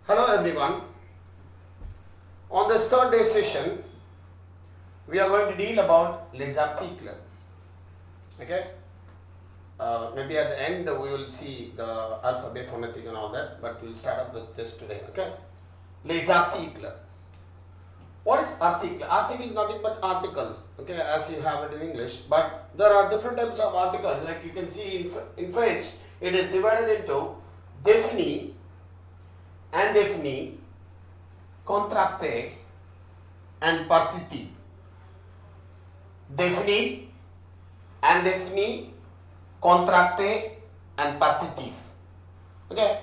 Hello everyone. On this third day session, we are going to deal about les articles. Okay. Maybe at the end we will see the alphabet, phonetic and all that, but we'll start up with this today. Okay. Les articles. What is article? Article is nothing but articles. Okay, as you have it in English. But there are different types of articles. Like you can see in French, it is divided into definis, indefinis, contracté and partitif. Défini, indéfini, contracté and partitif. Okay.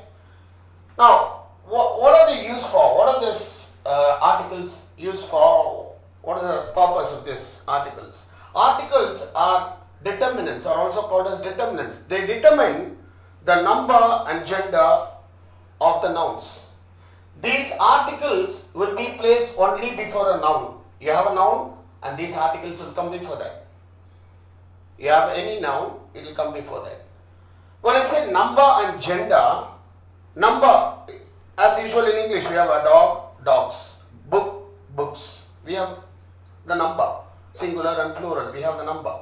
Now, what are they used for? What are these articles used for? What is the purpose of these articles? Articles are determinants, are also called as determinants. They determine the number and gender of the nouns. These articles will be placed only before a noun. You have a noun and these articles will come before that. You have any noun, it will come before that. When I say number and gender, number, as usual in English, we have a dog, dogs, book, books. We have the number, singular and plural, we have the number.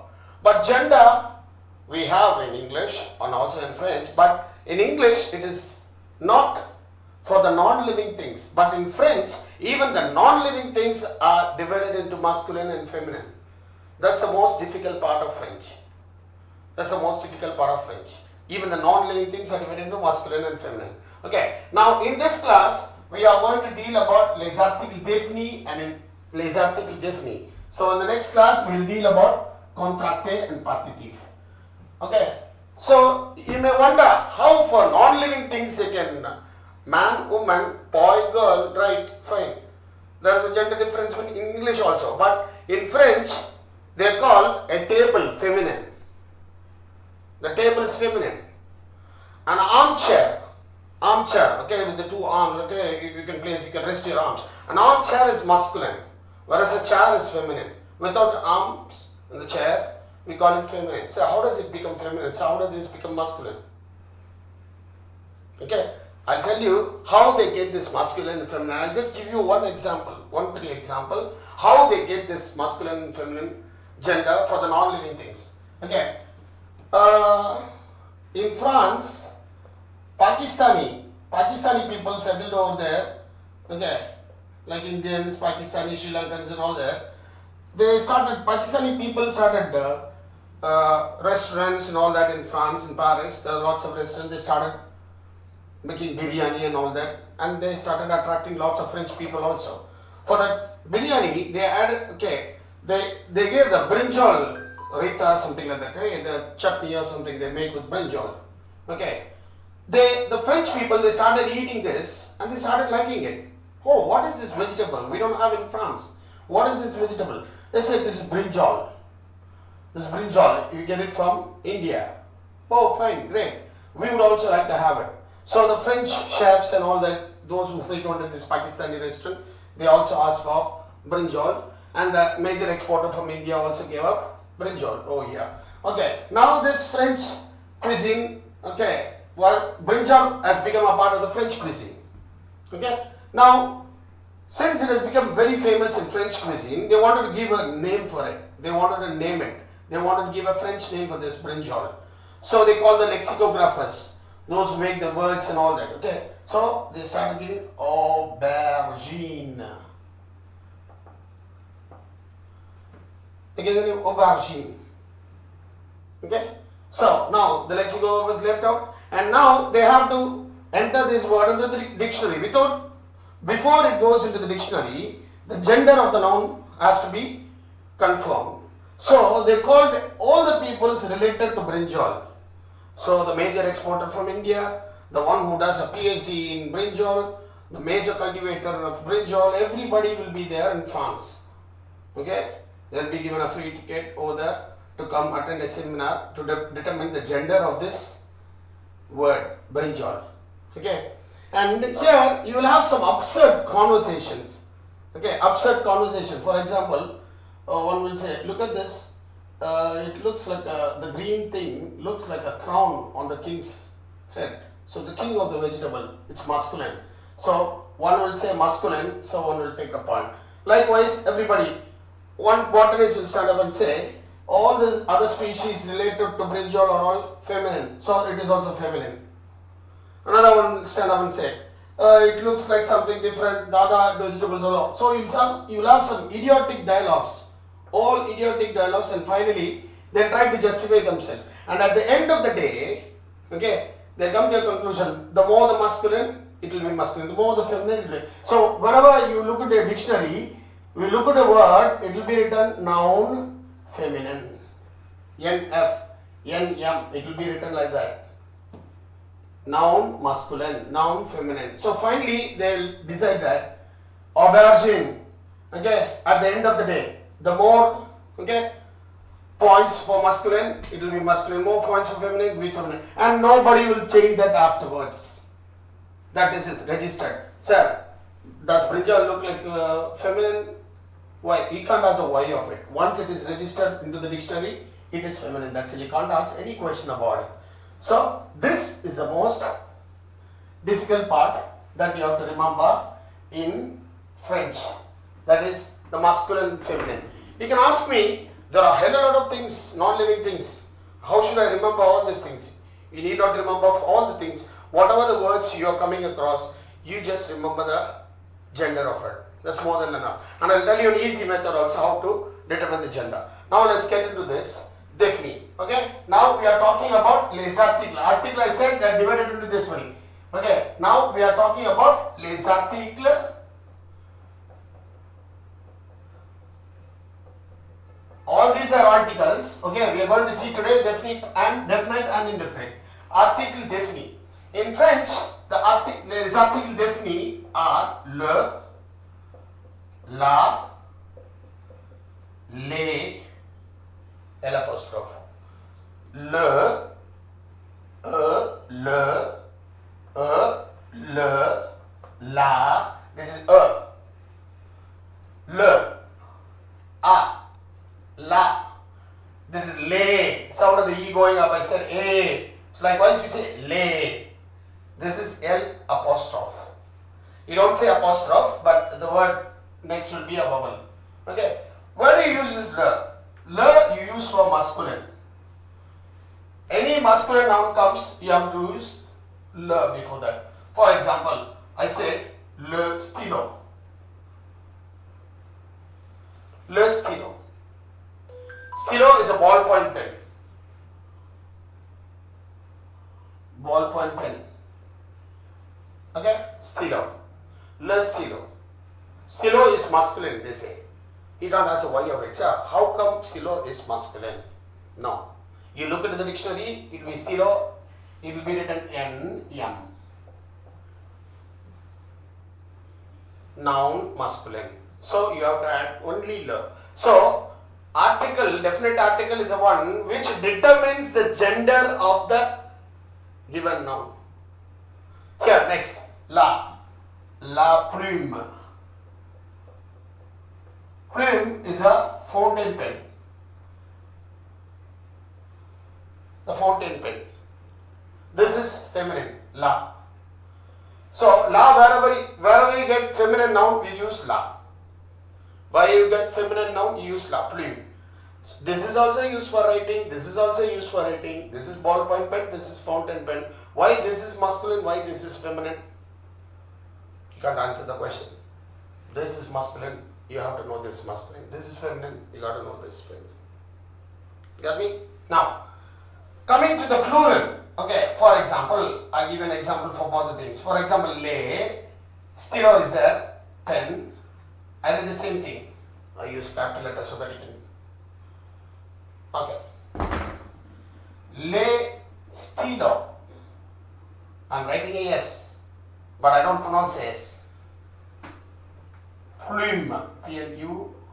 But gender, we have in English and also in French, but in English it is not for the non-living things, but in French, even the non-living things are divided into masculine and feminine. That's the most difficult part of French. That's the most difficult part of French. Even the non-living things are divided into masculine and feminine. Okay, now in this class, we are going to deal about les articles définis and les articles définis. So in the next class, we will deal about contracté and partitif. Okay, so you may wonder how for non-living things you can man, woman, boy, girl, right, fine. There is a gender difference in English also, but in French, they call a table feminine. The table is feminine. An armchair, okay, with the two arms, okay, you can place, you can rest your arms. An armchair is masculine, whereas a chair is feminine. Without arms in the chair, we call it feminine. So how does it become feminine? So how does this become masculine? Okay. I'll tell you how they get this masculine and feminine. I'll just give you one example, one petty example, how they get this masculine and feminine gender for the non-living things. Okay. In France, Pakistani people settled over there, okay, like Indians, Pakistani, Sri Lankans and all that. Pakistani people started restaurants and all that in France, in Paris. There are lots of restaurants. They started making biryani and all that, and they started attracting lots of French people also. For that biryani, they added, okay, they gave the brinjal, rita, something like that, okay, the chutney or something they make with brinjal. Okay, the French people, they started eating this and they started liking it. Oh, what is this vegetable? We don't have in France. What is this vegetable? They said this is brinjal. This is brinjal. You get it from India. Oh, fine, great. We would also like to have it. So the French chefs and all that, those who frequented this Pakistani restaurant, they also asked for brinjal, and the major exporter from India also gave up brinjal. Oh yeah. Okay. Now this French cuisine, okay, brinjal has become a part of the French cuisine. Okay. Now, since it has become very famous in French cuisine, they wanted to give a name for it. They wanted to name it. They wanted to give a French name for this brinjal. So they called the lexicographers, those who make the words and all that, okay. So they started giving aubergine. They gave the name aubergine. Okay. So now the lexicograph was left out, and now they have to enter this word into the dictionary. Before it goes into the dictionary, the gender of the noun has to be confirmed. So they called all the peoples related to brinjal. So the major exporter from India, the one who does a PhD in brinjal, the major cultivator of brinjal, everybody will be there in France. Okay, they'll be given a free ticket over there to come attend a seminar to determine the gender of this word, brinjal. Okay, and here you will have some absurd conversations. Okay, absurd conversation. For example, one will say, look at this. It looks like the green thing looks like a crown on the king's head. So the king of the vegetable, it's masculine. So one will say masculine, so one will take a point. Likewise, everybody, one botanist will stand up and say all the other species related to brinjal are all feminine, so it is also feminine. Another one will stand up and say it looks like something different, the other vegetables are all. So you'll have some idiotic dialogues, all idiotic dialogues, and finally they try to justify themselves. And at the end of the day, okay, they come to a conclusion: the more the masculine, it will be masculine; the more the feminine, it will be. So whenever you look at a dictionary, we look at a word, it will be written noun feminine, NF, NM, it will be written like that. Noun masculine, noun feminine. So finally they will decide that aubergine, okay, at the end of the day, the more, okay, points for masculine, it will be masculine, more points for feminine, it will be feminine, and nobody will change that afterwards. That this is registered. Sir, does brinjal look like feminine? Why? You can't ask a why of it. Once it is registered into the dictionary, it is feminine. That's it. You can't ask any question about it. So this is the most difficult part that you have to remember in French. That is the masculine and feminine. You can ask me, there are a hell of a lot of things, non-living things. How should I remember all these things? You need not remember all the things. Whatever the words you are coming across, you just remember the gender of it. That's more than enough. And I'll tell you an easy method also how to determine the gender. Now let's get into this. Defini. Okay. Now we are talking about les articles. Article I said they are divided into this way. Okay. Now we are talking about les articles. All these are articles. Okay. We are going to see today definite and indefinite. Article défini. In French, les articles définis are le, la, les, l'apostrophe. Le, la, this is le, la, this is le, sound of the E going up, I said a. So likewise we say le. This is L apostrophe. You don't say apostrophe, but the word next will be a vowel. Okay. Where do you use this le? Le you use for masculine. Any masculine noun comes, you have to use le before that. For example, I say le stylo. Le stylo. Stylo is a ballpoint pen. Ballpoint pen. Okay, stylo. Le stylo. Stylo is masculine, they say. You can't ask why of it. Sir, how come stylo is masculine? No. You look into the dictionary, it will be stylo, it will be written N-M. Noun masculine. So you have to add only le. So article, definite article is the one which determines the gender of the given noun. Here, next, la. La plume. Plume is a fountain pen. The fountain pen. This is feminine, la. So, la, wherever you get feminine noun, we use la. Why you get feminine noun, you use la, plume. This is also used for writing, this is also used for writing, this is ballpoint pen, this is fountain pen. Why this is masculine, why this is feminine? You can't answer the question. This is masculine, you have to know this is masculine. This is feminine, you got to know this is feminine. Got me? Now, coming to the plural. Okay, for example, I'll give an example for both the things. For example, le, stylo is there, pen. I did the same thing. I use capital letters so that you can. Okay. Le stylo. I'm writing a S, but I don't pronounce S. Plume. P-L-U-M-E-S.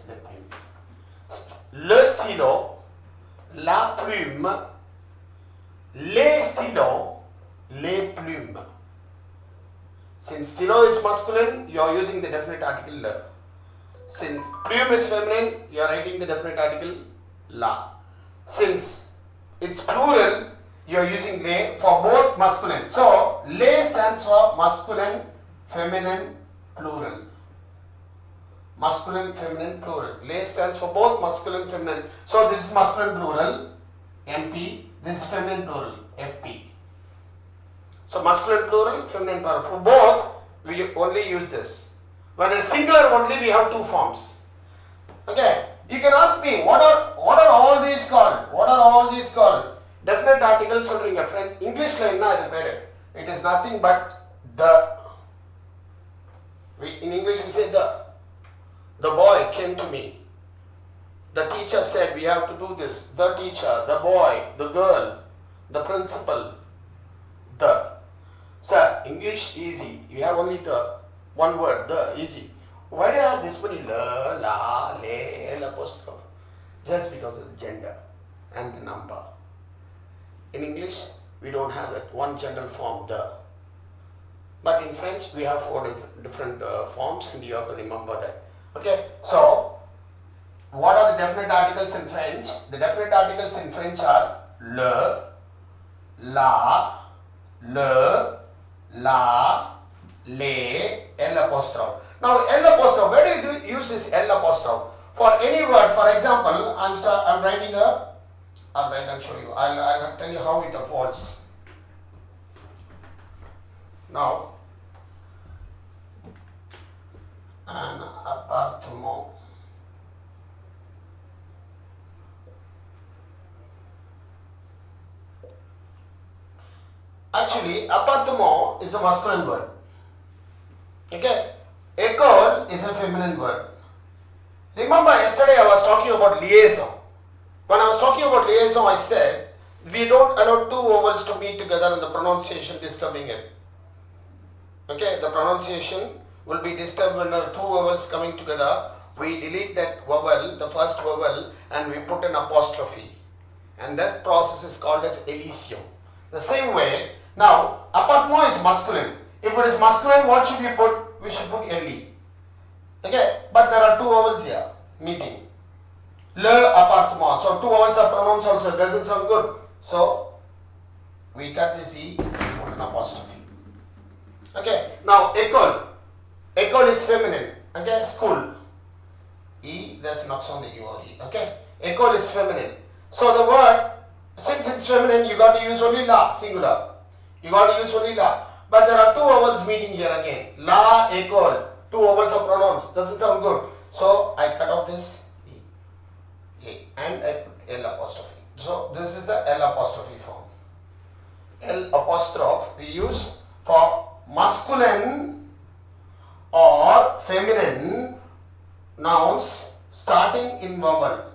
The plume. Le stylo. La plume. Les stylos. Les plumes. Since stylo is masculine, you are using the definite article le. Since plume is feminine, you are writing the definite article la. Since it's plural, you are using les for both masculine. So les stands for masculine, feminine, plural. Masculine, feminine, plural. Les stands for both masculine, feminine. So this is masculine plural, MP. This is feminine plural, FP. So masculine plural, feminine plural. For both, we only use this. When it's singular only, we have two forms. Okay. You can ask me, what are all these called? What are all these called? Definite articles சொல்றீங்க French. Englishல என்ன இது பேரு? It is nothing but the. In English we say the. The boy came to me. The teacher said we have to do this. The teacher, the boy, the girl, the principal, the. Sir, English easy. You have only the one word, the easy. Why do you have this many la, la, le, l apostrophe? Just because of the gender and the number. In English, we don't have that one general form, the. But in French, we have four different forms, and you have to remember that. Okay, so what are the definite articles in French? The definite articles in French are le, la, le, la, le, l apostrophe. Now l apostrophe, where do you use this l apostrophe? For any word, for example, I'm writing a. I'll write and show you. I'll tell you how it unfolds. Now, an appartement. Actually, appartement is a masculine word. Okay, école is a feminine word. Remember, yesterday I was talking about liaison. When I was talking about liaison, I said we don't allow two vowels to meet together and the pronunciation disturbing it. Okay, the pronunciation will be disturbed when the two vowels coming together. We delete that vowel, the first vowel, and we put an apostrophe. And that process is called as elision. The same way, now, appartement is masculine. If it is masculine, what should we put? We should put le. Okay, but there are two vowels here meeting. Le appartement. So two vowels are pronounced also. It doesn't sound good. So we cut this e and put an apostrophe. Okay. Now école. École is feminine. Okay. School. E. There's not on the U or E. Okay. École is feminine. So the word, since it's feminine, you got to use only la, singular. You got to use only la. But there are two vowels meeting here again. La, école. Two vowels are pronounced. Doesn't sound good. So I cut off this E. And I put L apostrophe. So this is the L apostrophe form. L apostrophe we use for masculine or feminine nouns starting in vowel.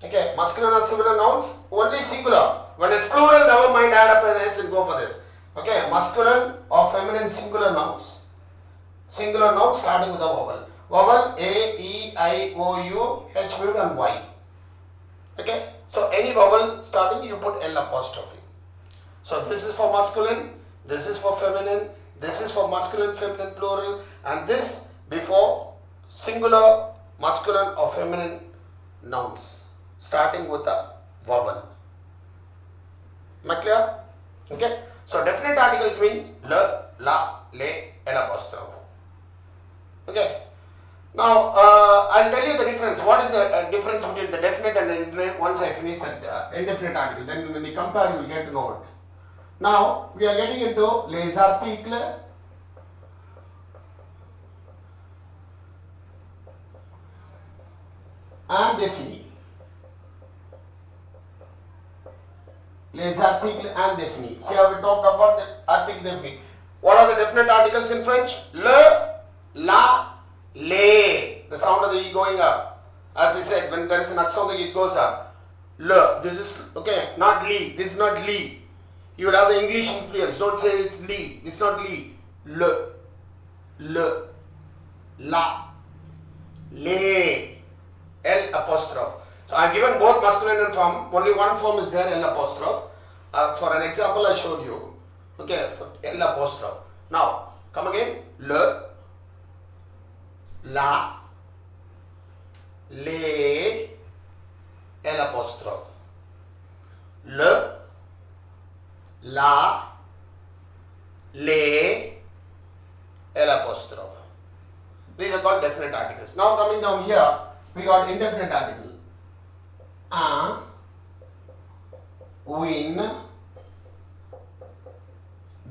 Okay, masculine or feminine nouns only singular. When it's plural, never mind, add up an S and go for this. Okay, masculine or feminine singular nouns. Singular noun starting with a vowel. Vowel A, E, I, O, U, H, M, and Y. Okay. So any vowel starting, you put L apostrophe. So this is for masculine, this is for feminine, this is for masculine, feminine, plural, and this before singular, masculine or feminine nouns starting with a vowel. Am I clear? Okay. So definite articles means le, la, le, L apostrophe. Okay. Now I'll tell you the difference. What is the difference between the definite and the indefinite? Once I finish that indefinite article, then when we compare, you will get to know it. Now we are getting into les articles indefinis. Les articles indefinis. Here we talked about the article definite. What are the definite articles in French? Le, la, le. The sound of the E going up. As I said, when there is an accent, it goes up. Le. This is, okay, not li. This is not li. You will have the English influence. Don't say it's li. This is not li. Le. Le. La. Le. L apostrophe. So I have given both masculine and form. Only one form is there, L apostrophe. For an example, I showed you. Okay, for L apostrophe. Now, come again. Le, la, les, L apostrophe, le, la, les, L apostrophe. These are called definite articles. Now coming down here, we got indefinite article. Un, win,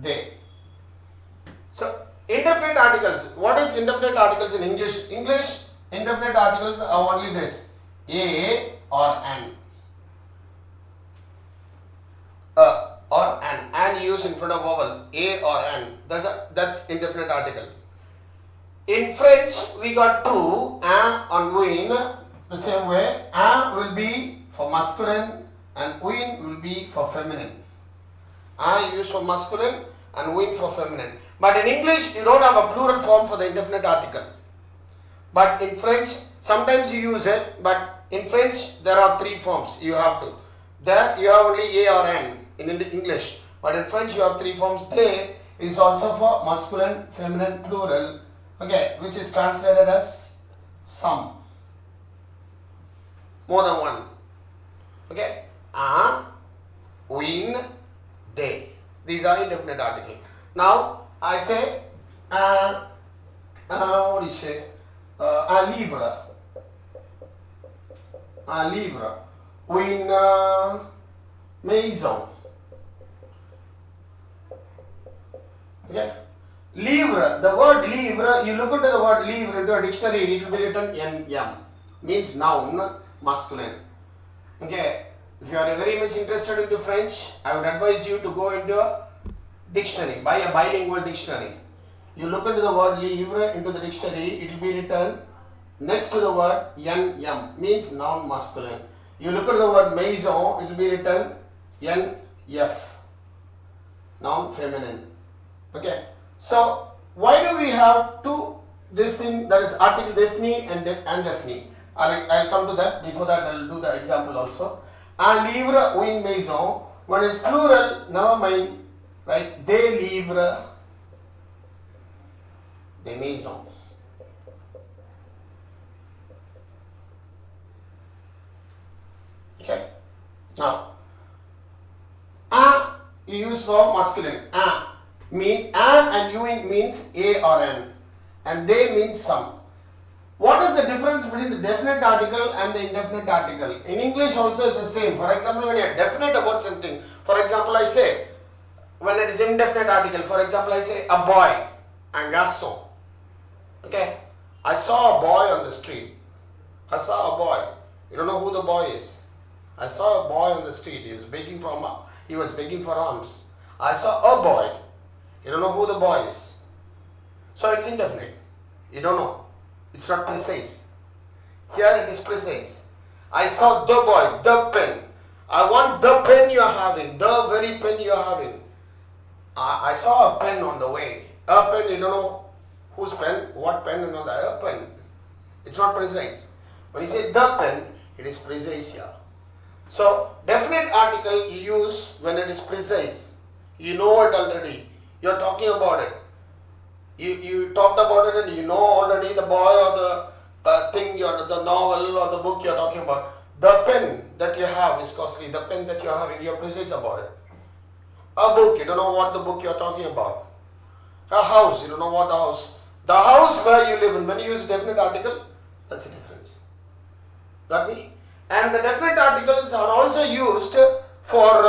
they. So indefinite articles. What is indefinite articles in English? English indefinite articles are only this: a or an. Or an used in front of vowel, a or an. That's indefinite article. In French, we got two, un and win. The same way, un will be for masculine and win will be for feminine. Un used for masculine and win for feminine. But in English, you don't have a plural form for the indefinite article. But in French, sometimes you use it, but in French, there are three forms you have to. There, you have only a or n in English. But in French, you have three forms. They is also for masculine, feminine, plural. Okay, which is translated as some. More than one. Okay, win, they. These are indefinite articles. Now I say, what do you say? Un livre. Un livre. Ou une maison. Okay. Livre, the word livre, you look into the word livre into a dictionary, it will be written NM, means noun, masculine. Okay, if you are very much interested into French, I would advise you to go into a dictionary, buy a bilingual dictionary. You look into the word livre into the dictionary, it will be written next to the word NM, means noun masculine. You look at the word maison, it will be written NF, noun feminine. Okay. So why do we have this thing, that is article defini and indefini? I'll come to that. Before that, I'll do the example also. Un livre ou une maison. When it's plural, never mind, right? Des livres, des maisons. Okay. Now, un you use for masculine. Un. An and you means a or n, and they means some. What is the difference between the definite article and the indefinite article? In English also is the same. For example, when you are definite about something, for example, I say, when it is indefinite article, for example, I say a boy, un garçon. Okay, I saw a boy on the street. I saw a boy. You don't know who the boy is. I saw a boy on the street. He was begging for alms. I saw a boy. You don't know who the boy is. So it's indefinite. You don't know. It's not precise. Here it is precise. I saw the boy, the pen. I want the pen you are having, the very pen you are having. I saw a pen on the way. A pen, you don't know whose pen, what pen and all that. A pen. It's not precise. When you say the pen, it is precise here. So definite article you use when it is precise. You know it already. You are talking about it. You talked about it and you know already the boy or the thing, the novel or the book you are talking about. The pen that you have is costly. The pen that you are having, you are precise about it. A book, you don't know what the book you are talking about. A house, you don't know what the house. The house where you live in, when you use definite article, that's the difference. Got me? And the definite articles are also used for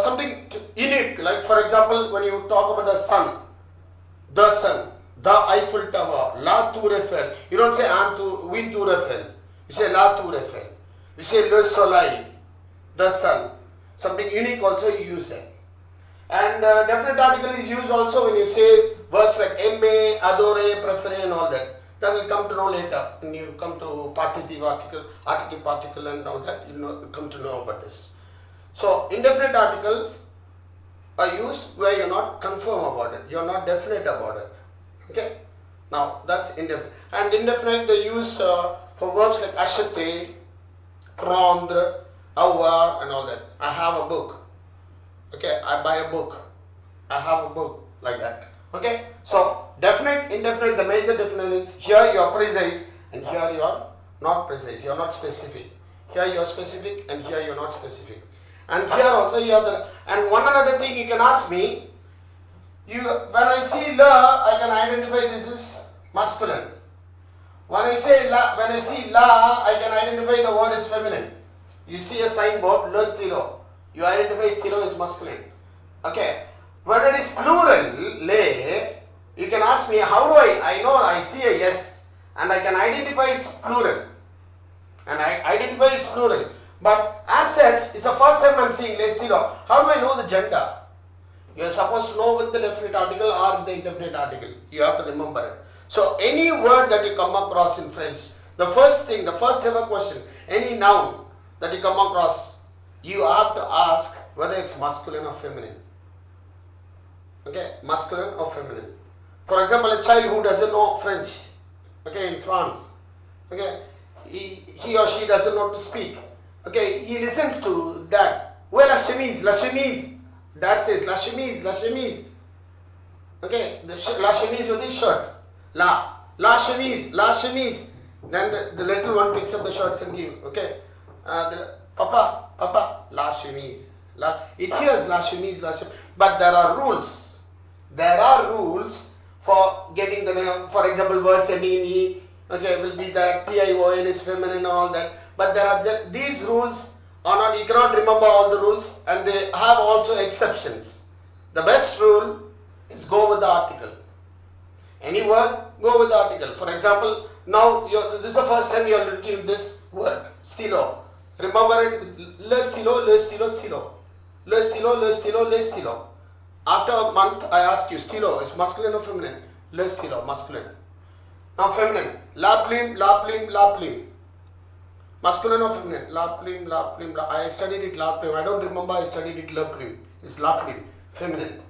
something unique. Like for example, when you talk about the sun, the Eiffel Tower, la Tour Eiffel. You don't say une Tour Eiffel. You say la Tour Eiffel. You say le soleil, the sun. Something unique also you use it. And definite article is used also when you say words like aimer, adorer, préférer and all that. That will come to know later when you come to partitive article, article particle and all that. You come to know about this. So indefinite articles are used where you're not confirm about it. You're not definite about it. Okay. Now that's indefinite. And indefinite they use for verbs like acheter, prendre, avoir and all that. I have a book. Okay, I buy a book. I have a book, like that. Okay, so definite, indefinite, the major difference is here you are precise and here you are not precise, you are not specific. Here you are specific and here you are not specific. And here also you have the, and one another thing you can ask me, when I see la, I can identify this is masculine. When I see la, I can identify the word is feminine. You see a signboard, le stilo. You identify stilo is masculine. Okay. When it is plural, le, you can ask me, how do I know I see a yes and I can identify its plural. And I identify its plural. But as such, it's the first time I am seeing le stilo. How do I know the gender? You are supposed to know with the definite article or with the indefinite article. You have to remember it. So any word that you come across in French, the first ever question, any noun that you come across, you have to ask whether it's masculine or feminine. Okay, masculine or feminine. For example, a child who doesn't know French, okay, in France, okay, he or she doesn't know to speak. Okay, he listens to dad. Well, la chemise. Dad says la chemise. Okay, la chemise with his shirt. La chemise. Then the little one picks up the shirts and give. Okay, papa, la chemise. It hears la chemise. But there are rules. There are rules for getting the name. For example, words ending in E. Okay, will be that TION is feminine and all that. But there are these rules are not. You cannot remember all the rules, and they have also exceptions. The best rule is go with the article. Any word, go with the article. For example, now this is the first time you are looking at this word, stilo. Remember it, le stilo. After a month, I ask you, stilo is masculine or feminine? Le stilo, masculine. Now feminine, la plume. Masculine or feminine? La plume. I studied it la plume. I don't remember I studied it la plume. It's la plume, feminine.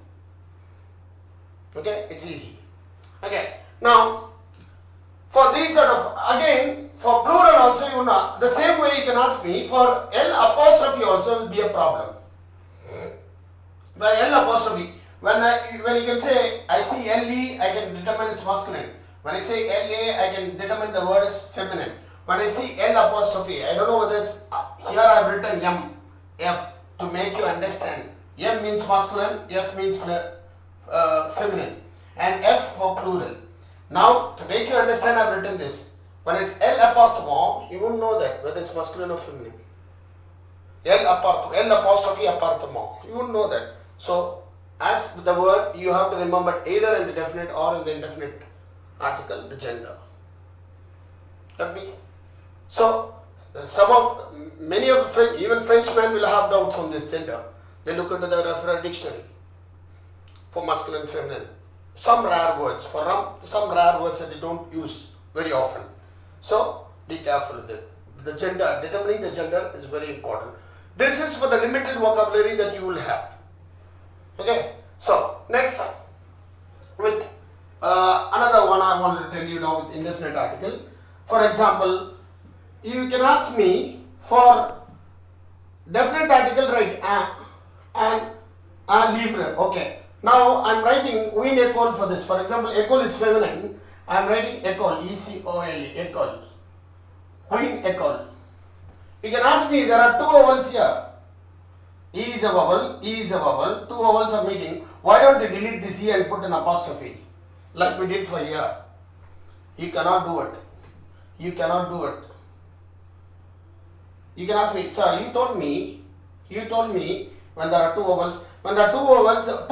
Okay, it's easy. Okay, now for these sort of, again, for plural also, you know, the same way you can ask me, for L apostrophe also will be a problem. By L apostrophe, when you can say, I see LE, I can determine it's masculine. When I say LA, I can determine the word is feminine. When I see L apostrophe, I don't know whether it's, here I have written F to make you understand. M means masculine, F means feminine, and F for plural. Now, to make you understand, I have written this. When it's L appartement, you won't know that whether it's masculine or feminine. L apostrophe appartement, you won't know that. So, as the word, you have to remember either in the definite or in the indefinite article, the gender. Got me? So, many of the French, even Frenchmen will have doubts on this gender. They look into the referral dictionary for masculine and feminine. Some rare words that they don't use very often. So, be careful with this. The gender, determining the gender is very important. This is for the limited vocabulary that you will have. Okay, so next, with another one I want to tell you now with indefinite article. For example, you can ask me for definite article, write and livre. Okay, now I am writing une école for this. For example, école is feminine. I am writing école, E-C-O-L-E, école. Une école. You can ask me, there are two vowels here. E is a vowel, two vowels are meeting. Why don't you delete this E and put an apostrophe like we did for here? You cannot do it. You can ask me, sir, you told me when there are two vowels, two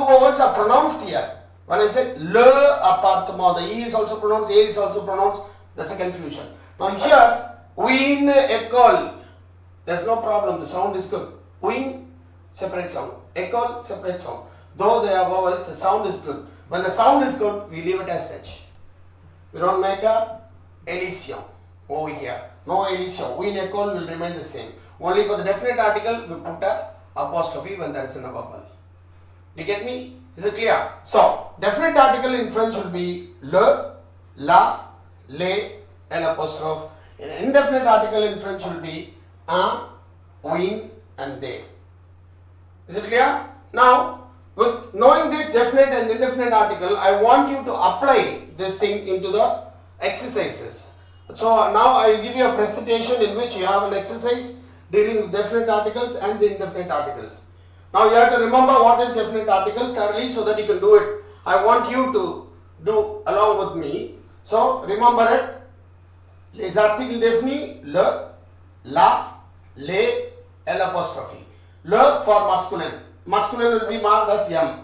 vowels are pronounced here. When I said le appartement, the E is also pronounced, A is also pronounced, that's a confusion. Now here, une école, there's no problem, the sound is good. Une, separate sound. École, separate sound. Though they are vowels, the sound is good. When the sound is good, we leave it as such. We don't make a elision over here. No elision. Une école will remain the same. Only for the definite article, we put a apostrophe when there is a vowel. You get me? Is it clear? So, definite article in French will be le, la, les, L apostrophe. An indefinite article in French will be un, une, and they. Is it clear? Now, with knowing this definite and indefinite article, I want you to apply this thing into the exercises. So now I will give you a presentation in which you have an exercise dealing with definite articles and the indefinite articles. Now you have to remember what is definite articles thoroughly so that you can do it. I want you to do along with me. So remember it. Les articles définis, le, la, les, L apostrophe. Le for masculine. Masculine will be marked as M.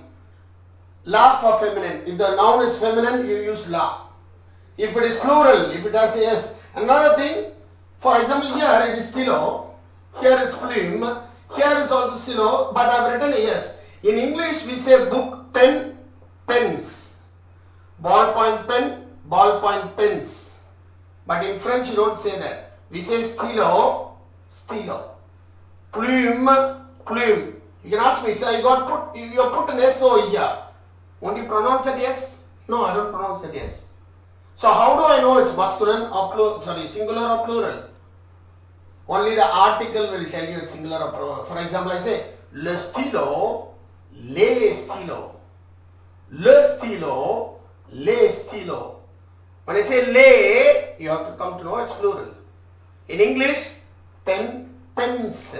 La for feminine. If the noun is feminine, you use la. If it is plural, if it has a S. Another thing, for example, here it is stilo, here it's plume, here is also stilo, but I have written a S. In English, we say book, pen, pens. Ballpoint pen, ballpoint pens. But in French, you don't say that. We say stylo, stylo. Plume, plume. You can ask me, sir, you put an SO here. Won't you pronounce it yes? No, I don't pronounce it yes. So how do I know it's masculine or singular or plural? Only the article will tell you it's singular or plural. For example, I say le stylo, les stylos. Le stylo, les stylos. When I say les, you have to come to know it's plural. In English, pen, pens.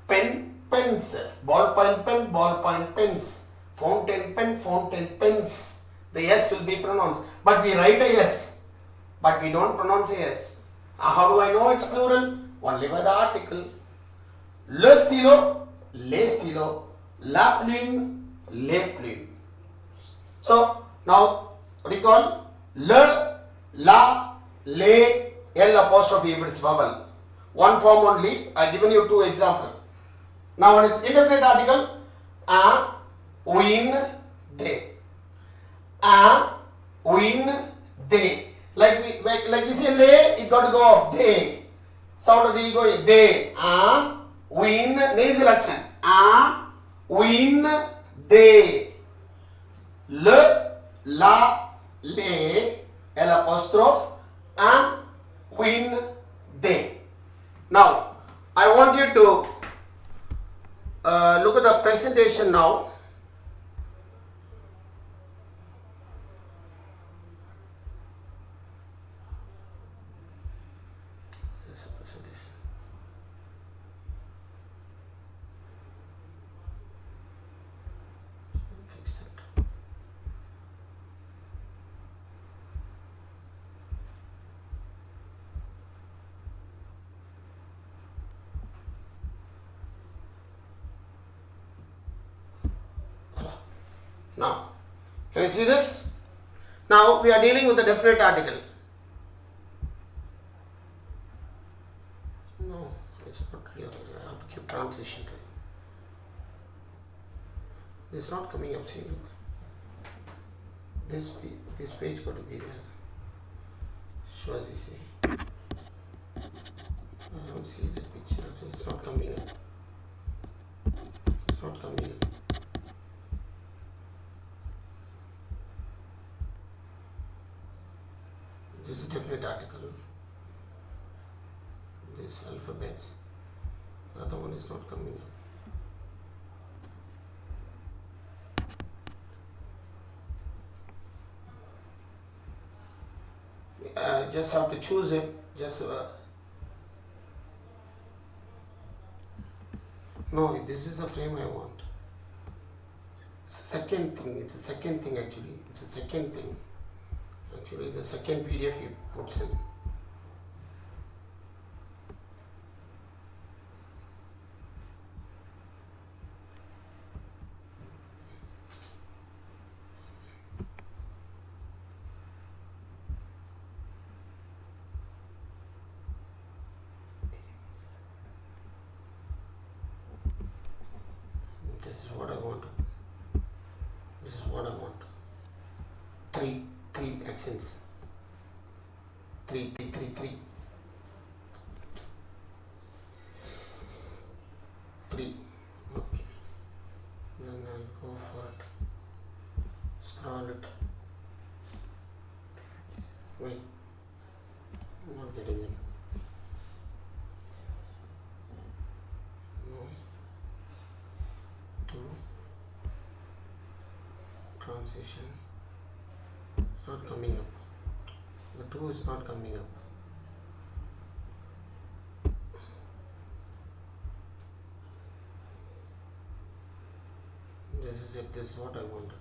Pen, pens. Ballpoint pen, ballpoint pens. Fountain pen, fountain pens. The S will be pronounced. But we write a S. But we don't pronounce a S. How do I know it's plural? Only by the article. Le stylo, les stylos. La plume, les plumes. So, now, what do you call? Le, la, les, L apostrophe if it's vowel. One form only. I have given you two examples. Now, when it's indefinite article, a, win, they. A, win, they. Like we say lay, it got to go up. They. Sound of the ego is they. A, win, nasal accent. A, win, they. Le, la, les, L apostrophe, a, win, they. Now, I want you to look at the presentation now. Now, can you see this? Now, we are dealing with a definite article. No, it's not clear. I have to keep transition. This is not coming up. See, look. This page got to be there. So as you see, I don't see the picture. It's not coming up. It's not coming up. This is definite article. This alphabets. The other one is not coming up. Just have to choose it. Just no. This is the frame I want. It's a second thing. It's a second thing actually. It's a second thing. Actually, the second PDF you put in. This is what I want. This is what I want. Three accents. Three. Okay. Then I'll go for it. Scroll it. Wait. I'm not getting it. No. 2. Transition. It's not coming up. The 2 is not coming up. This is it. This is what I want.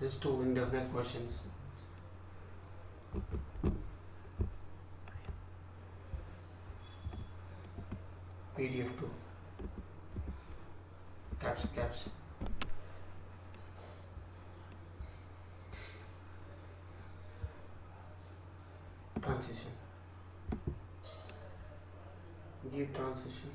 These 2 indefinite questions. PDF 2. Caps. Transition. Give transition.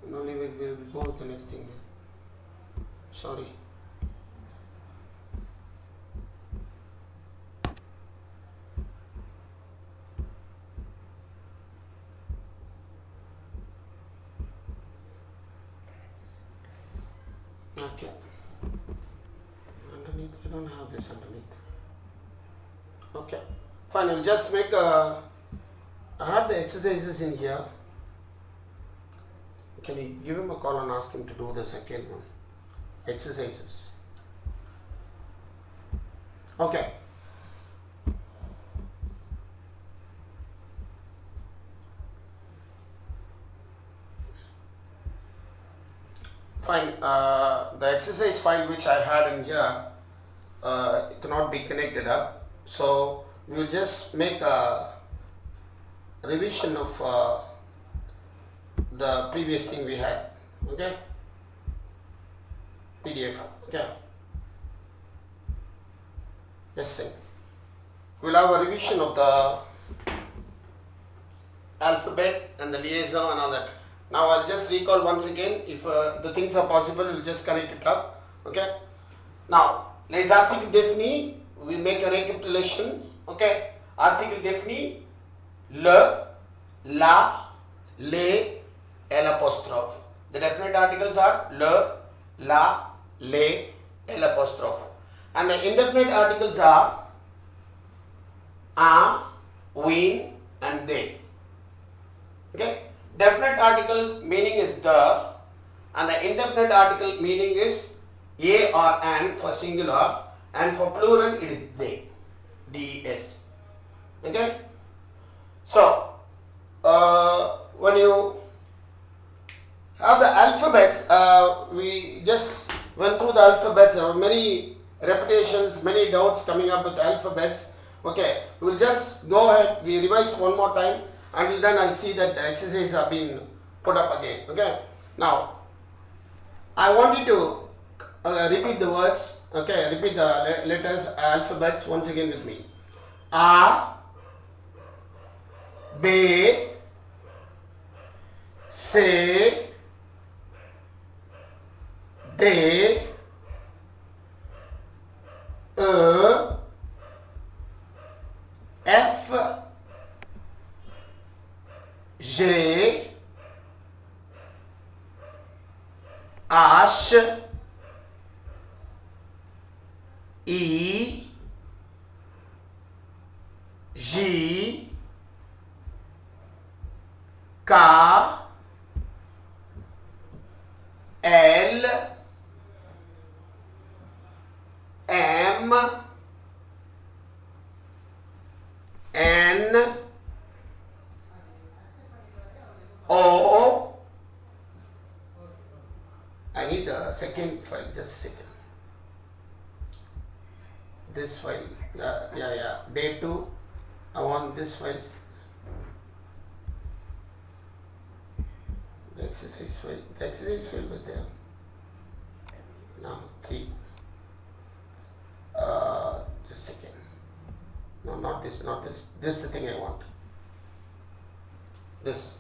No, leave it. We'll go with the next thing. Sorry. Okay. Underneath, I don't have this underneath. Okay. Fine. We'll just make a. I have the exercises in here. Can you give him a call and ask him to do the second one? Exercises. Okay. Fine. The exercise file which I had in here cannot be connected up. So we will just make a revision of the previous thing we had. Okay. PDF. Okay. Just say. We'll have a revision of the alphabet and the liaison and all that. Now I'll just recall once again. If the things are possible, we'll just connect it up. Okay. Now, les articles définis, we make a recapitulation. Okay. Article défini, le, la, les, et l'apostrophe. The definite articles are le, la, les, et l'apostrophe. And the indefinite articles are un, we, and they. Okay. Definite articles meaning is the, and the indefinite article meaning is a or an for singular, and for plural it is they, des. Okay. So when you have the alphabets, we just went through the alphabets. There were many repetitions, many doubts coming up with alphabets. Okay, we will just go ahead. We revise one more time. Until then, I see that the exercises have been put up again. Okay. Now, I want you to repeat the words. Okay. Repeat the letters, alphabets once again with me. A, B, C, D, E, F, G, H, I, J, K, L, M, N, O. I need the second file, just a second. This file, day 2. I want this file. The exercise file was there. Now 3. Just a second. No, not this. This is the thing I want. This.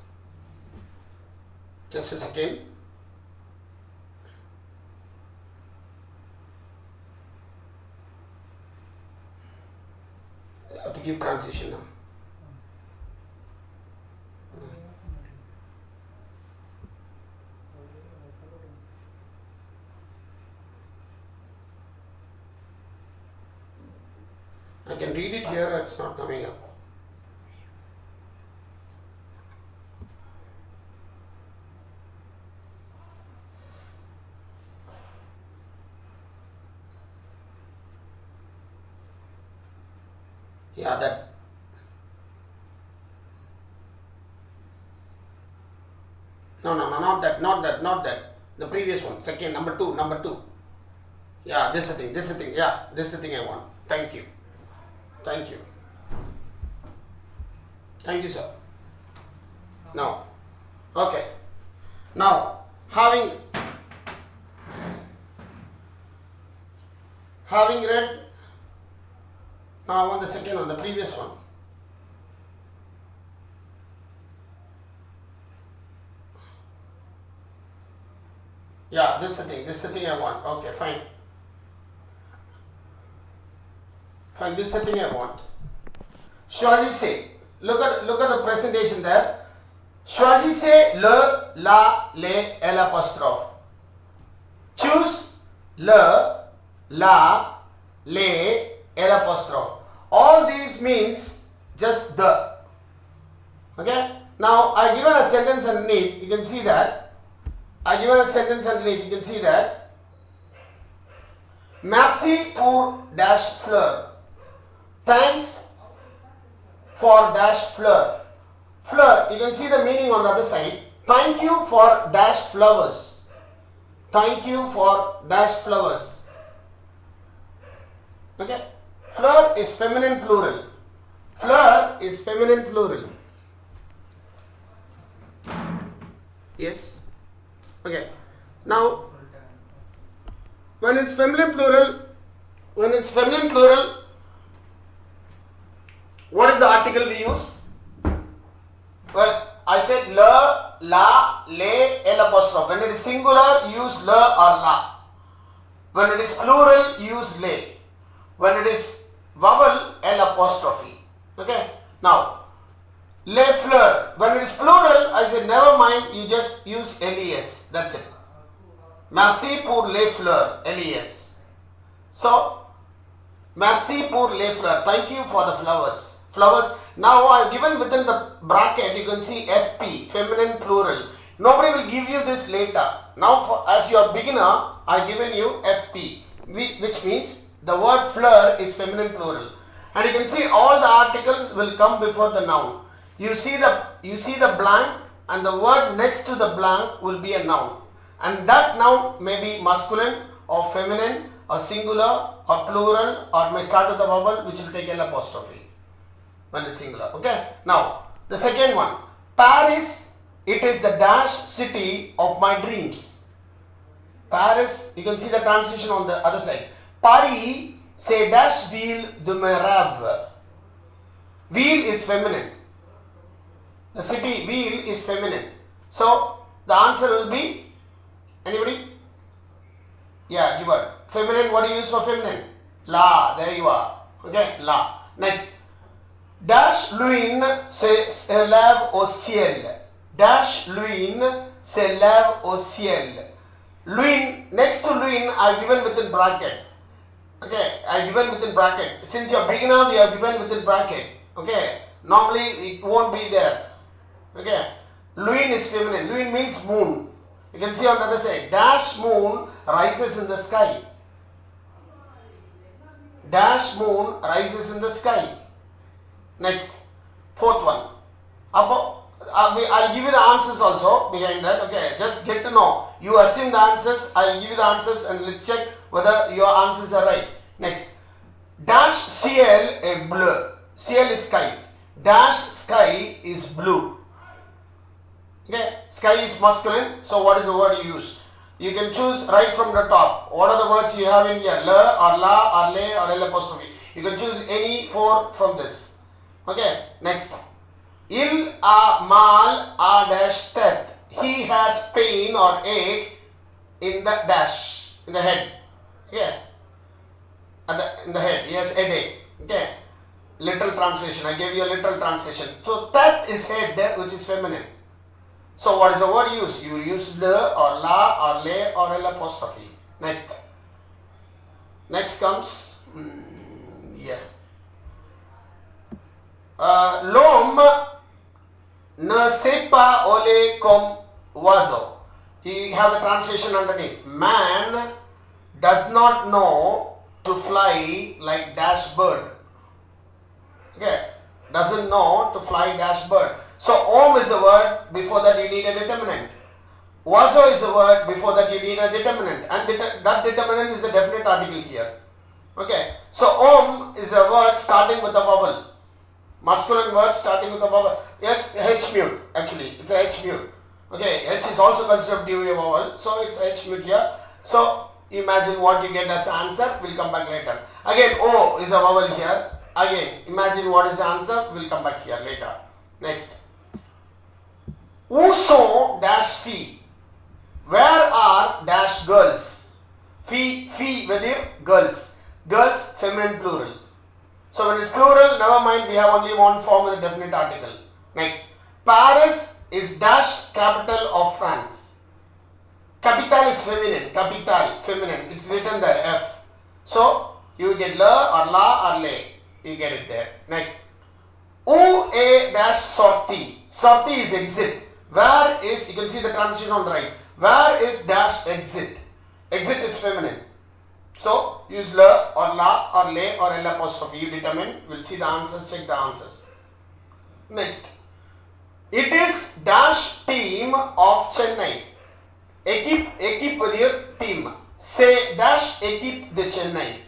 Just a second. I have to give transition now. I can read it here, it's not coming up. Yeah, that. No, not that, not that. The previous one, second, number two. Yeah, this is the thing. Yeah, this is the thing I want. Thank you, sir. Now, okay. Now, having read. Now I want the second one, the previous one. Yeah, this is the thing I want. Okay, fine. This is the thing I want. Choisissez. Look at the presentation there. Choisissez le, la, les, l'apostrophe. Choose le, la, les, l'apostrophe. All these means just the. Okay. Now I given a sentence underneath. You can see that. Merci pour dash fleur. Thanks for dash fleur. Fleur, you can see the meaning on the other side. Thank you for dash flowers. Okay. Fleur is feminine plural. Yes. Okay. Now, when it's feminine plural, what is the article we use? Well, I said le, la, le, l'apostrophe. When it is singular, use le or la. When it is plural, use le. When it is vowel, l'apostrophe. Okay. Now, les fleurs. When it is plural, I said never mind, you just use les. That's it. Merci pour les fleurs, les. So, merci pour les fleurs. Thank you for the flowers. Now I have given within the bracket, you can see FP, feminine plural. Nobody will give you this later. Now as you are beginner, I have given you FP, which means the word fleur is feminine plural. And you can see all the articles will come before the noun. You see the blank, and the word next to the blank will be a noun. And that noun may be masculine or feminine or singular or plural, or may start with a vowel which will take l'apostrophe when it's singular. Okay. Now the second one, Paris, it is the dash city of my dreams. Paris, you can see the translation on the other side. Paris, c'est dash ville de mes rêves. Ville is feminine. The city wheel is feminine. So the answer will be, anybody? Yeah, give it. Feminine, what do you use for feminine? La, there you are. Okay, la. Next. Dash l'une s'élève au ciel. Dash l'une s'élève au ciel. L'une, next to l'une, I have given within bracket. Okay, I have given within bracket. Since you are beginner, we have given within bracket. Okay, normally it won't be there. Okay, Lune is feminine. Lune means moon. You can see on the other side. Dash moon rises in the sky. Dash moon rises in the sky. Next, fourth one. I'll give you the answers also behind that. Okay, just get to know. You assume the answers. I'll give you the answers and let's check whether your answers are right. Next, dash ciel est bleu. Ciel is sky. Dash sky is blue. Okay, sky is masculine. So what is the word you use? You can choose right from the top. What are the words you have in here? Le or la or le or l'apostrophe. You can choose any four from this. Okay, next. Il a mal à dash tête. He has pain or ache in the dash, in the head. Okay, in the head. He has headache. Okay, literal translation. I gave you a literal translation. So tête is head, which is feminine. So what is the word you use? You will use le or la or le or l'apostrophe. Next. Next comes l'homme ne sait pas voler comme oiseau. You have the translation underneath. Man does not know to fly like dash bird. Okay, doesn't know to fly dash bird. So om is a word, before that you need a determinant. Wazo is a word, before that you need a determinant, and that determinant is the definite article here. Okay, so om is a word starting with a vowel. Masculine word starting with a vowel. Yes, H mute actually. It's a H mute. Okay, H is also considered to be a vowel, so it's H mute here. So imagine what you get as answer. We'll come back later. Again, O is a vowel here. Again, imagine what is the answer. We'll come back here later. Next. Où sont dash filles? Where are dash girls? Fee with girls. Girls, feminine plural. So when it's plural, never mind, we have only one form of the definite article. Next. Paris is dash capital of France. Capital is feminine. Capital, feminine. It's written there, F. So you get le or la or le. You get it there. Next. Où est dash sortie? Sortie is exit. Where is, you can see the transition on the right. Where is dash exit? Exit is feminine. So use le or la or le or l apostrophe. You determine. We'll see the answers. Check the answers. Next. It is dash team of Chennai. Équipe with your team. Say dash équipe de Chennai.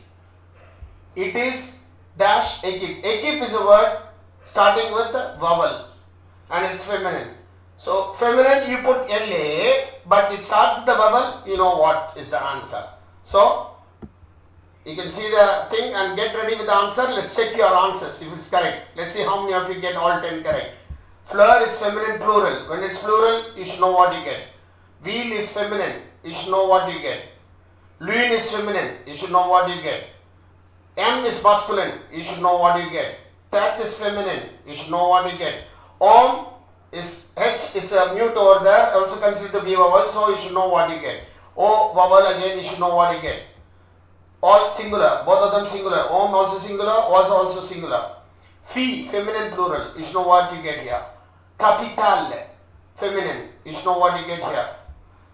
It is dash équipe. Équipe is a word starting with a vowel and it's feminine. So feminine you put LA, but it starts with the vowel, you know what is the answer. So you can see the thing and get ready with the answer. Let's check your answers if it's correct. Let's see how many of you get all 10 correct. Fleur is feminine plural. When it's plural, you should know what you get. Wheel is feminine. You should know what you get. Lune is feminine. You should know what you get. M is masculine. You should know what you get. Tat is feminine. You should know what you get. Om is H is a mute over there, also considered to be vowel, so you should know what you get. O vowel again, you should know what you get. All singular, both of them singular. Om also singular, was also singular. Fee, feminine plural, you should know what you get here. Capital, feminine, you should know what you get here.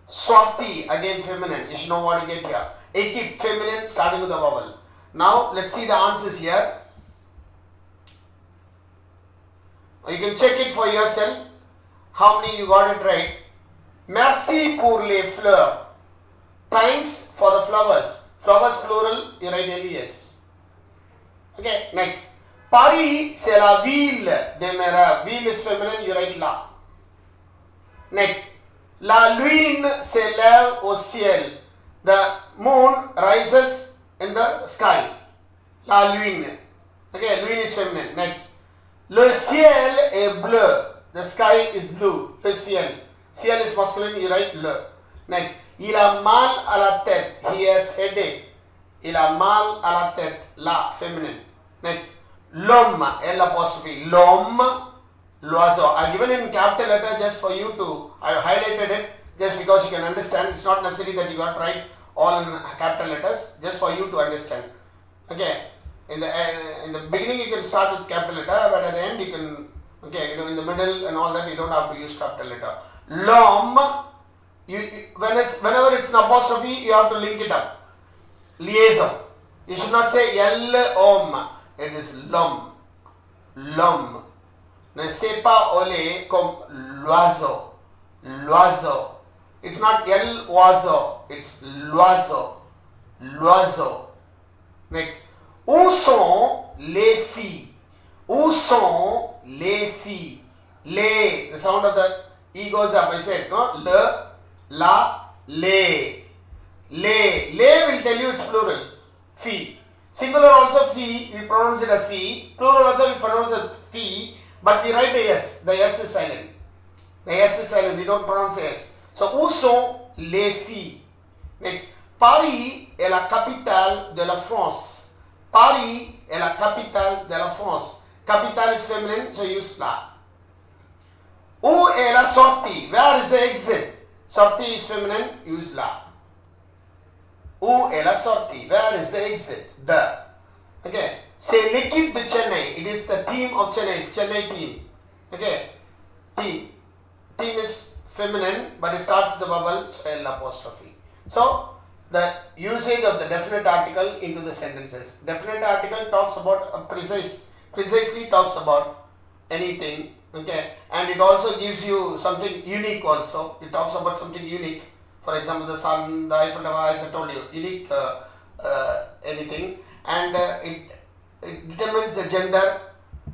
Sortie, again feminine, you should know what you get here. Équipe, feminine, starting with a vowel. Now let's see the answers here. You can check it for yourself. How many you got it right? Merci pour les fleurs. Thanks for the flowers. Flowers plural, you write LES. Okay, next. Paris, c'est la ville de mes rêves. Ville is feminine, you write la. Next. La lune s'élève au ciel. The moon rises in the sky. La lune. Okay, lune is feminine. Next. Le ciel est bleu. The sky is blue. Le ciel. Ciel is masculine, you write le. Next. Il a mal à la tête. He has headache. Il a mal à la tête. La, feminine. Next. L'homme, L apostrophe. L'homme, l'oiseau. I given in capital letter just for you to, I highlighted it just because you can understand. It's not necessary that you got right all in capital letters, just for you to understand. Okay. In the beginning you can start with capital letter, but at the end you can, okay, you know, in the middle and all that you don't have to use capital letter. L'homme, whenever it's an apostrophe, you have to link it up. Liaison. You should not say l'homme. It is l'homme. L'homme. Ne sais pas voler comme l'oiseau. L'oiseau. It's not l'oiseau. It's l'oiseau. L'oiseau. Next. Où sont les filles? Où sont les filles? Les. The sound of the E goes up. I said, no? Le, la, les. Les. Les will tell you it's plural. Fee. Singular also fee. We pronounce it as fee. Plural also we pronounce it fee. But we write the S. The S is silent. The S is silent. We don't pronounce the S. So, où sont les filles? Next. Paris est la capitale de la France. Paris est la capitale de la France. Capital is feminine, so use la. Où est la sortie? Where is the exit? Sortie is feminine, use la. Où est la sortie? Where is the exit? The. Okay. Say l'équipe de Chennai. It is the team of Chennai. It's Chennai team. Okay. Team. Team is feminine, but it starts the vowel, so L apostrophe. So, the usage of the definite article into the sentences. Definite article talks about a precise precisely talks about anything, okay, and it also gives you something unique also. It talks about something unique. For example, the sun, the Eiffel Tower, as I told you, unique anything, and it determines the gender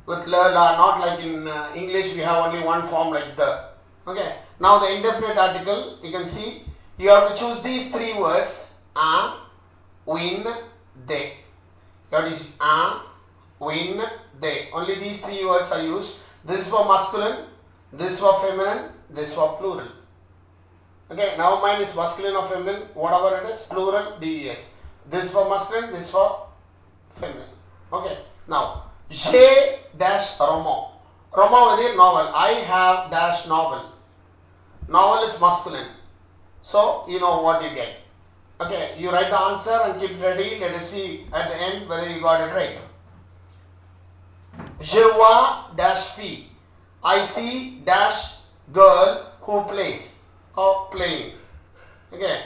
with la, not like in English we have only one form like the. Okay. Now the indefinite article, you can see you have to choose these three words: a, win, they. You have to use a, win, they. Only these three words are used. This for masculine, this for feminine, this for plural. Okay, now mine is masculine or feminine, whatever it is, plural, des. This for masculine, this for feminine. Okay, now J dash roman. Roman is a novel. I have dash novel. Novel is masculine. So you know what you get. Okay, you write the answer and keep it ready. Let us see at the end whether you got it right. Je vois dash fille. I see dash girl who plays or playing. Okay.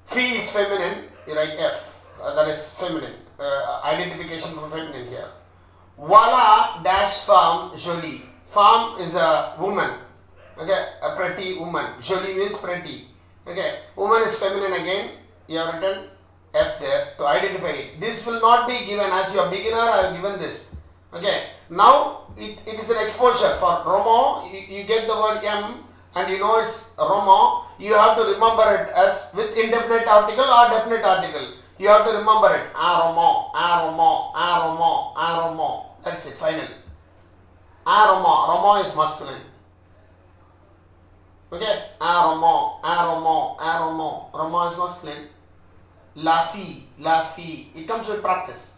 Fille is feminine. You write F. That is feminine. Identification for feminine here. Voilà dash femme jolie. Femme is a woman. Okay, a pretty woman. Jolie means pretty. Okay, woman is feminine again. You have written F there to identify it. This will not be given as your beginner. I have given this. Okay, now it is an exposure for roman. You get the word M and you know it's roman. You have to remember it as with indefinite article or definite article. You have to remember it. Un roman, un roman, un roman, un roman. That's it, final. Un roman. Roman is masculine. Okay, un roman, un roman, un roman. Roman is masculine. La fille, la fille. It comes with practice.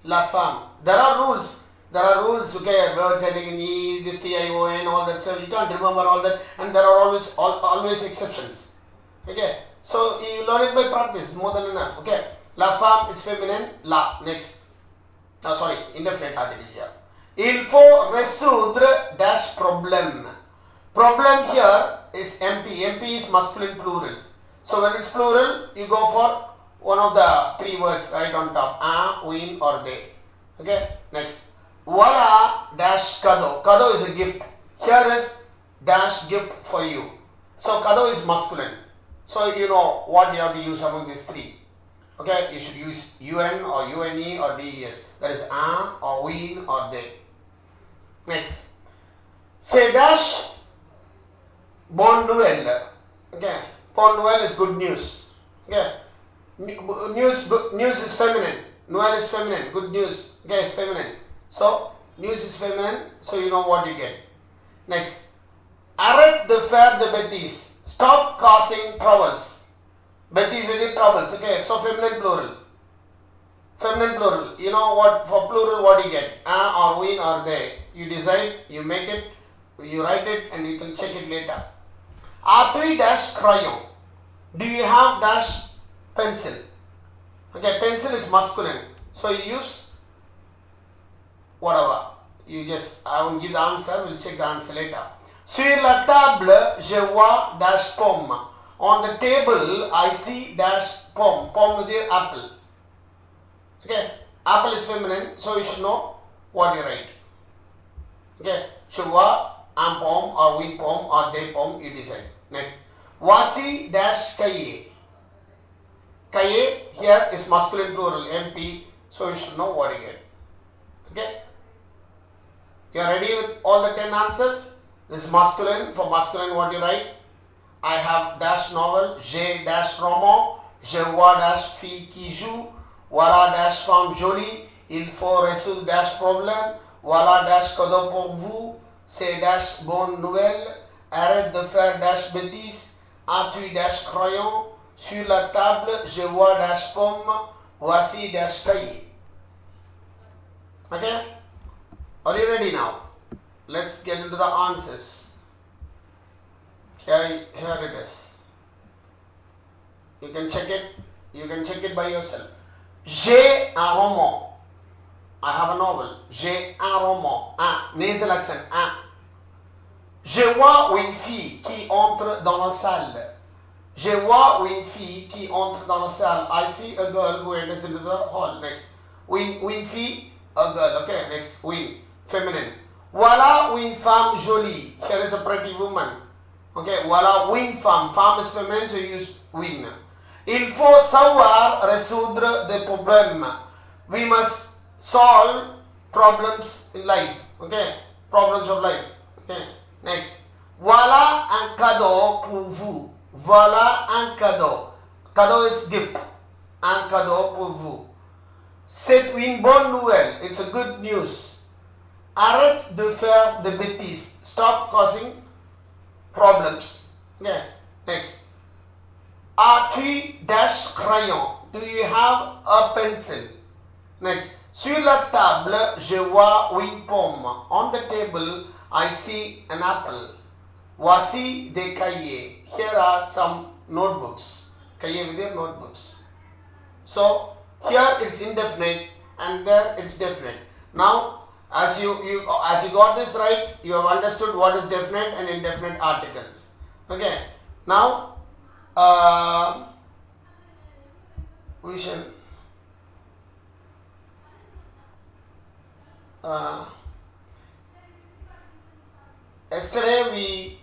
La femme. There are rules. There are rules. Okay, words ending in E, this T-I-O-N, all that stuff. You can't remember all that, and there are always exceptions. Okay, so you learn it by practice. More than enough. Okay, la femme is feminine. La next. Oh, sorry, indefinite article here. Il faut résoudre dash problème. Problem here is MP. MP is masculine plural. So when it's plural, you go for one of the three words right on top. Un, win or they. Okay, next. Voilà dash cadeau. Cadeau is a gift. Here is dash gift for you. So cadeau is masculine. So you know what you have to use among these three. Okay, you should use UN or UNE or DES. That is un or win or they. Next. Say dash bonne nouvelle. Okay, bonne nouvelle is good news. Okay, news is feminine. Nouvelle is feminine. Good news. Okay, is feminine. So news is feminine. So you know what you get. Next. Arrête de faire de bêtises. Stop causing troubles. Bêtises with troubles. Okay, so feminine plural. Feminine plural. You know what, for plural what you get? Un or win or they. You decide, you make it, you write it and you can check it later. R3 dash crayon. Do you have dash pencil? Okay, pencil is masculine. So you use whatever. You just, I won't give the answer, we'll check the answer later. Sur la table, je vois dash pomme. On the table, I see dash pomme. Pomme with the apple. Okay, apple is feminine, so you should know what you write. Okay, je vois un pomme or win pomme or they pomme, you decide. Next. Voici dash cahier. Cahier here is masculine plural, MP, so you should know what you get. Okay, you are ready with all the 10 answers? This is masculine. For masculine, what you write? I have dash novel, j'ai dash roman, je vois dash fille qui joue, voilà dash femme jolie, il faut résoudre dash problème, voilà dash cadeau pour vous, c'est dash bonne nouvelle, arrête de faire dash bêtises, as-tu dash crayon, sur la table, je vois dash pomme, voici dash cahier. Okay? Are you ready now? Let's get into the answers. Here it is. You can check it. You can check it by yourself. J'ai un roman. I have a novel. J'ai un roman. Un. Nasal accent. Un. Je vois une fille qui entre dans la salle. Je vois une fille qui entre dans la salle. I see a girl who enters into the hall. Next. Une fille a girl. Okay, next, une, feminine. Voilà une femme jolie. Here is a pretty woman. Okay, voilà une femme. Femme is feminine, so you use une. Il faut savoir résoudre des problèmes. We must solve problems in life. Okay, problems of life. Okay, next. Voilà un cadeau pour vous. Voilà un cadeau. Cadeau is gift. Un cadeau pour vous. C'est une bonne nouvelle. It's a good news. Arrête de faire des bêtises. Stop causing problems. Okay, next. As-tu dash crayon? Do you have a pencil? Next. Sur la table, je vois une pomme. On the table, I see an apple. Voici des cahiers. Here are some notebooks. Cahiers with their notebooks. So here it's indefinite and there it's definite. Now as you got this right, you have understood what is definite and indefinite articles. Okay. Now we shall yesterday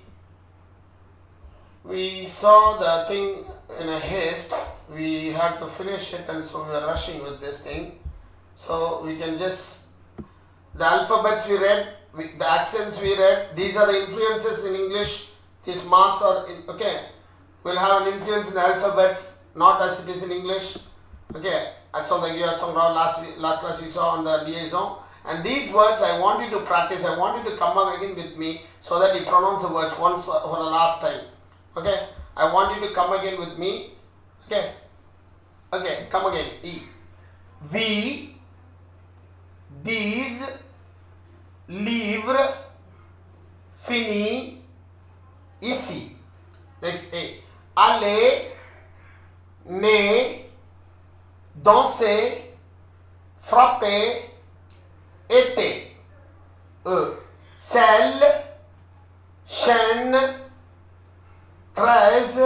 we saw the thing in a haste. We had to finish it, and so we are rushing with this thing. So we can just, the alphabets we read, the accents we read, these are the influences in English. These marks are in, okay. We'll have an influence in the alphabets, not as it is in English. Okay, accent last class we saw on the liaison. And these words I want you to practice. I want you to come again with me so that you pronounce the words once for the last time. Okay, I want you to come again with me. Okay, okay, come again. E. We, these, livre, fini, ici. Next A. Aller, né, danser, frapper, été. E. Sel, chaîne, 13,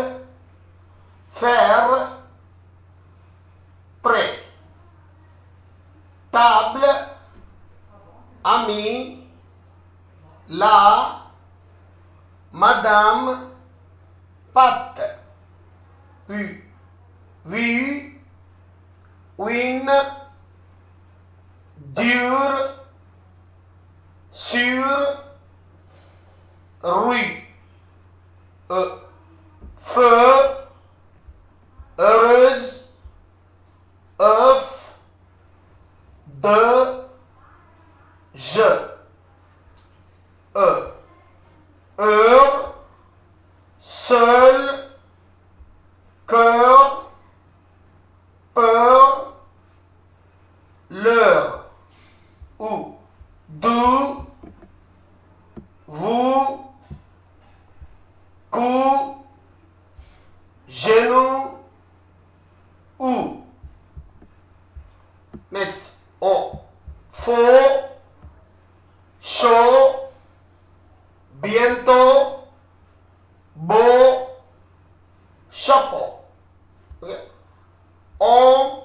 faire, prêt. Table, ami, la, madame, pâte. U, vu, une, dur, sur, rue. Feu, heureuse, œuf, de, je. Heure, seul, cœur, peur, l'heure. Ou, d'où, vous, cou, genou, ou. Next. O. Faux, chaud, bientôt, beau, chapeau. Okay. On,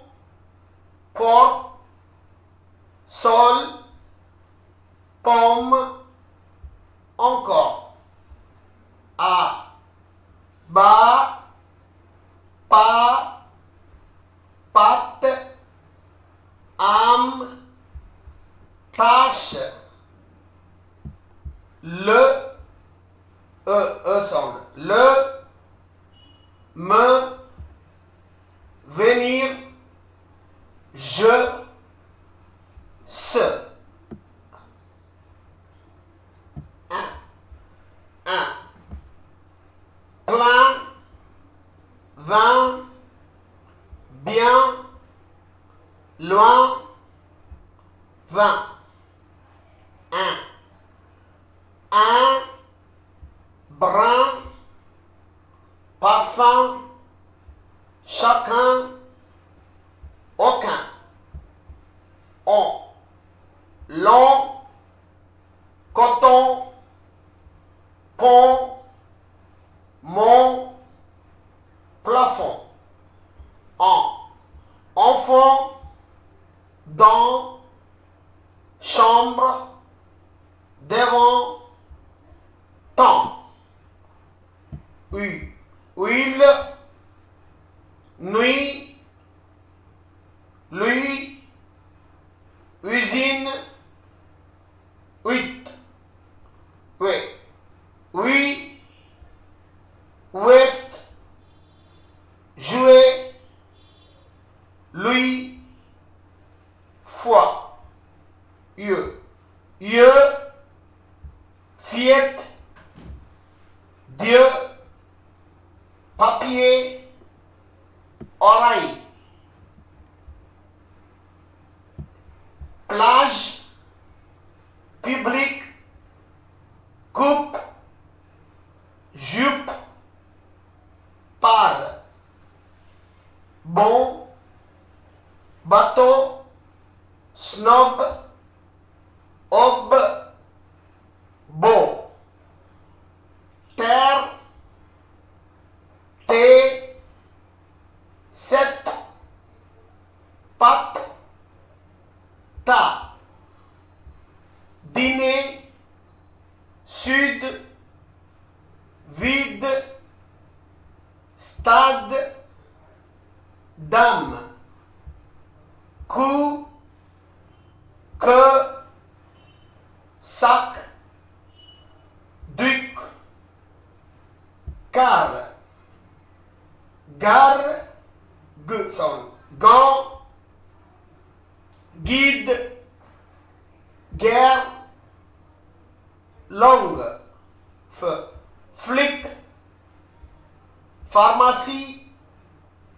porte, sol, pomme, encore. A, bas, pas, patte, âme, tâche. Le, sound. Le, me, venir, je, ce. Un. Plein, vin, bien, loin, vin. Un, brin, parfum, chacun, aucun. On, long, coton, pont, mon, plafond. En, enfant, dans, nuit, lui, usine, huit, oui, ouest, jouer, lui, foi, yeux, fillette, Dieu, papier, oreille, plage, public, coupe, jupe, par, bon, bateau, snob, ob, beau, terre, thé, sept, pat, ta, dîner, sud, vide, stade, dame, cou, que, sac, duc, car, gare, gant, guide, guerre, longue, flic, pharmacie,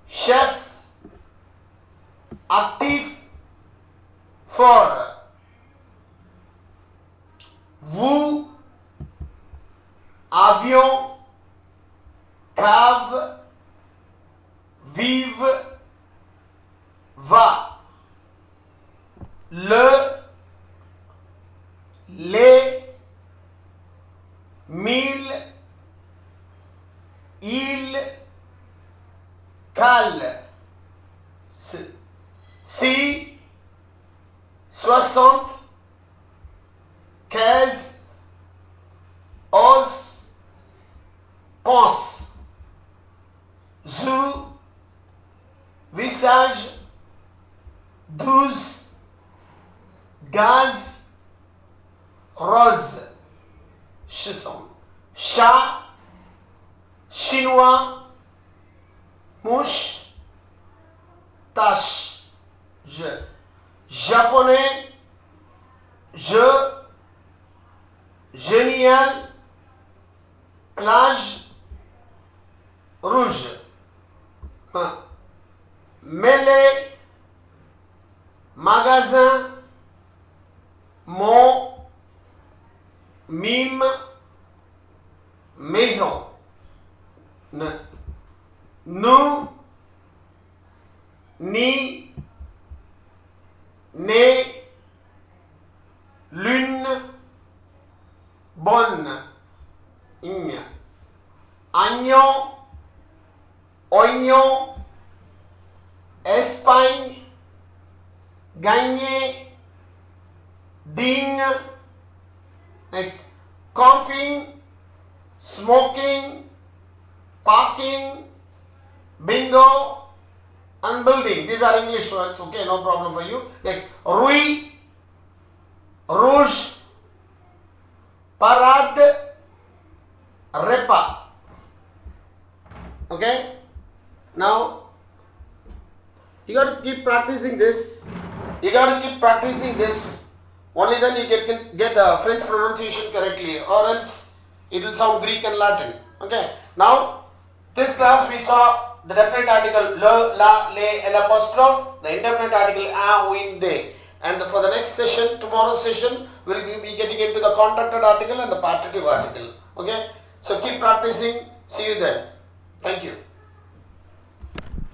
chef, actif, fort, vous, avion, cave, vive, va, le, les, mille, il, cale, si, 60, 15, os, pense, zou, visage, 12, gaz, rose, chat, chinois, mouche, tache, japonais, génial, plage, rouge, mêlée, magasin, mont, mime, maison, nous, ni, né, lune, bonne, agnon, oignon, Espagne, gagner, ding, next, camping, smoking, parking, bingo, and building. These are English words, okay, no problem for you. Next, rui, rouge, parade, repas. Okay, now you got to keep practicing this. Only then you get the French pronunciation correctly, or else it will sound Greek and Latin. Okay, now this class we saw the definite article le, la, le, l'apostrophe, the indefinite article a, win, they. And for the next session, tomorrow's session, we'll be getting into the contracted article and the partitive article. Okay, so keep practicing. See you then. Thank you.